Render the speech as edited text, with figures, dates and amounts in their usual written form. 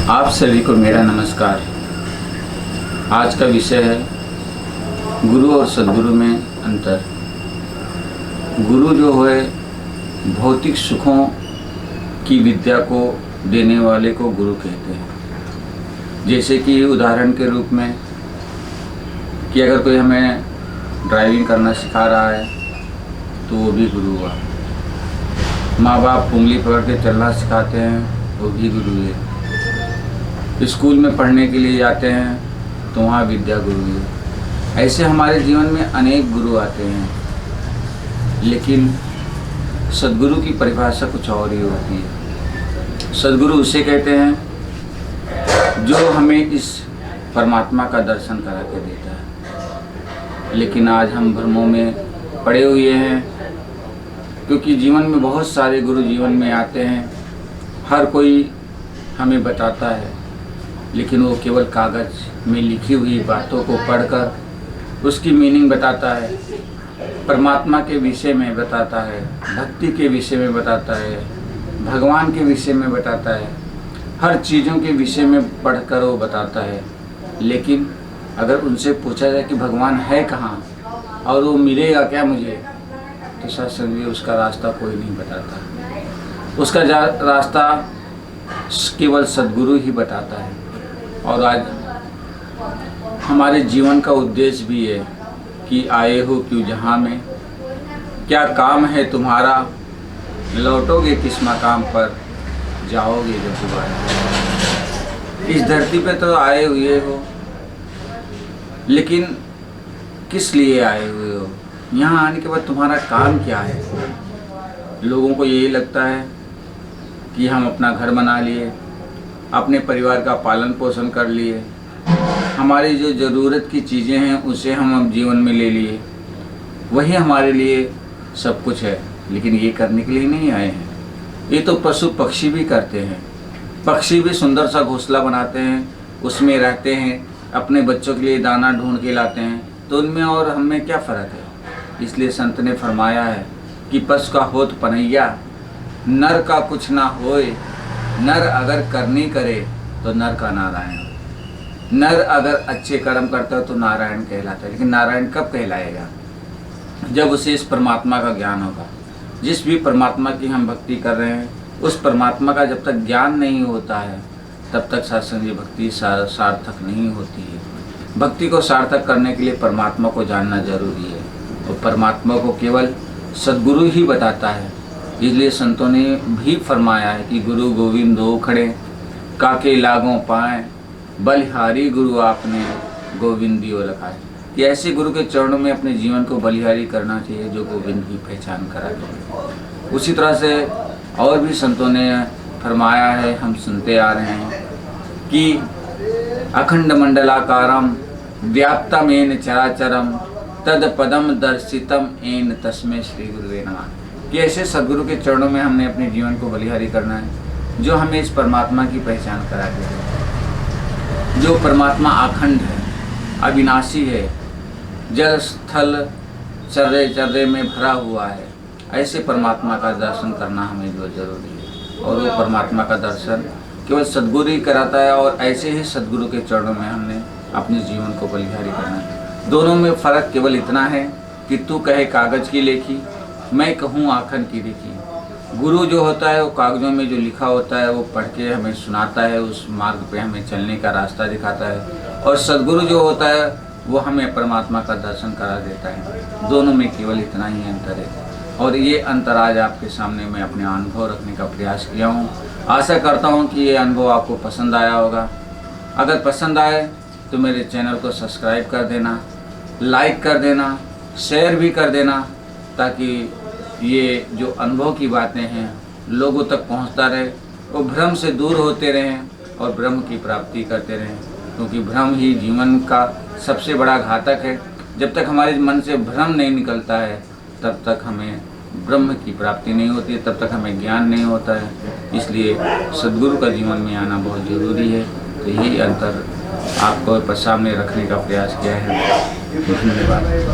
आप सभी को मेरा नमस्कार। आज का विषय है गुरु और सद्गुरु में अंतर। गुरु जो है भौतिक सुखों की विद्या को देने वाले को गुरु कहते हैं। जैसे कि उदाहरण के रूप में कि अगर कोई हमें ड्राइविंग करना सिखा रहा है तो वो भी गुरु हुआ। माँ बाप उंगली पकड़ के चलना सिखाते हैं वो भी गुरु है। स्कूल में पढ़ने के लिए जाते हैं तो वहाँ विद्या गुरु है। ऐसे हमारे जीवन में अनेक गुरु आते हैं, लेकिन सद्गुरु की परिभाषा कुछ और ही होती है। सद्गुरु उसे कहते हैं जो हमें इस परमात्मा का दर्शन करा के देता है। लेकिन आज हम भ्रमों में पड़े हुए हैं, क्योंकि जीवन में बहुत सारे गुरु जीवन में आते हैं। हर कोई हमें बताता है, लेकिन वो केवल कागज़ में लिखी हुई बातों को पढ़कर उसकी मीनिंग बताता है, परमात्मा के विषय में बताता है, भक्ति के विषय में बताता है, भगवान के विषय में बताता है, हर चीज़ों के विषय में पढ़कर वो बताता है। लेकिन अगर उनसे पूछा जाए कि भगवान है कहाँ और वो मिलेगा क्या मुझे, तो सत्संग में उसका रास्ता कोई नहीं बताता। उसका रास्ता केवल सद्गुरु ही बताता है। और आज हमारे जीवन का उद्देश्य भी है कि आए हो क्यों जहाँ में, क्या काम है तुम्हारा, लौटोगे किस मकाम पर, जाओगे जब दोबारा। इस धरती पे तो आए हुए हो, लेकिन किस लिए आए हुए हो? यहाँ आने के बाद तुम्हारा काम क्या है? लोगों को यही लगता है कि हम अपना घर बना लिए, अपने परिवार का पालन पोषण कर लिए, हमारी जो ज़रूरत की चीज़ें हैं उसे हम अब जीवन में ले लिए, वही हमारे लिए सब कुछ है। लेकिन ये करने के लिए नहीं आए हैं। ये तो पशु पक्षी भी करते हैं। पक्षी भी सुंदर सा घोंसला बनाते हैं, उसमें रहते हैं, अपने बच्चों के लिए दाना ढूंढ के लाते हैं। तो उनमें और हमें क्या फ़र्क है? इसलिए संत ने फरमाया है कि पशु का होत पनैया, नर का कुछ ना होए, नर अगर करनी करे तो नर का नारायण। नर अगर अच्छे कर्म करता है तो नारायण कहलाता है। लेकिन नारायण कब कहलाएगा? जब उसे इस परमात्मा का ज्ञान होगा। जिस भी परमात्मा की हम भक्ति कर रहे हैं, उस परमात्मा का जब तक ज्ञान नहीं होता है तब तक सत्संगी भक्ति सार्थक नहीं होती है। भक्ति को सार्थक करने के लिए परमात्मा को जानना जरूरी है, और परमात्मा को केवल सद्गुरु ही बताता है। इसलिए संतों ने भी फरमाया है कि गुरु गोविंद दो खड़े, काके लागों पाए, बलिहारी गुरु आपने गोविंदियो रखाए। कि ऐसे गुरु के चरणों में अपने जीवन को बलिहारी करना चाहिए जो गोविंद की पहचान करा दे। उसी तरह से और भी संतों ने फरमाया है, हम सुनते आ रहे हैं कि अखंड मंडलाकारम व्याप्तमेन चराचरम तद पदम दर्शितम एन तस्मै श्री गुरुवे नमः। कि ऐसे सद्गुरु के चरणों में हमने अपने जीवन को बलिहारी करना है, जो हमें इस परमात्मा की पहचान करा दे। जो परमात्मा अखंड है, अविनाशी है, जल स्थल चर्रे चर्रे में भरा हुआ है, ऐसे परमात्मा का दर्शन करना हमें जो जरूरी है। और वो परमात्मा का दर्शन केवल सद्गुरु ही कराता है, और ऐसे ही सद्गुरु के चरणों में हमने अपने जीवन को बलिहारी करना है। दोनों में फ़र्क केवल इतना है कि तू कहे कागज़ की लेखी, मैं कहूँ आखन की देखी। गुरु जो होता है वो कागज़ों में जो लिखा होता है वो पढ़ के हमें सुनाता है, उस मार्ग पे हमें चलने का रास्ता दिखाता है। और सद्गुरु जो होता है वो हमें परमात्मा का दर्शन करा देता है। दोनों में केवल इतना ही अंतर है, और ये अंतर आज आपके सामने मैं अपने अनुभव रखने का प्रयास किया हूँ। आशा करता हूँ कि ये अनुभव आपको पसंद आया होगा। अगर पसंद आए तो मेरे चैनल को सब्सक्राइब कर देना, लाइक कर देना, शेयर भी कर देना, ताकि ये जो अनुभव की बातें हैं लोगों तक पहुंचता रहे, वो भ्रम से दूर होते रहें और ब्रह्म की प्राप्ति करते रहें। क्योंकि भ्रम ही जीवन का सबसे बड़ा घातक है। जब तक हमारे मन से भ्रम नहीं निकलता है तब तक हमें ब्रह्म की प्राप्ति नहीं होती है, तब तक हमें ज्ञान नहीं होता है। इसलिए सद्गुरु का जीवन में आना बहुत ज़रूरी है। तो यही अंतर आपको सामने रखने का प्रयास किया है। धन्यवाद।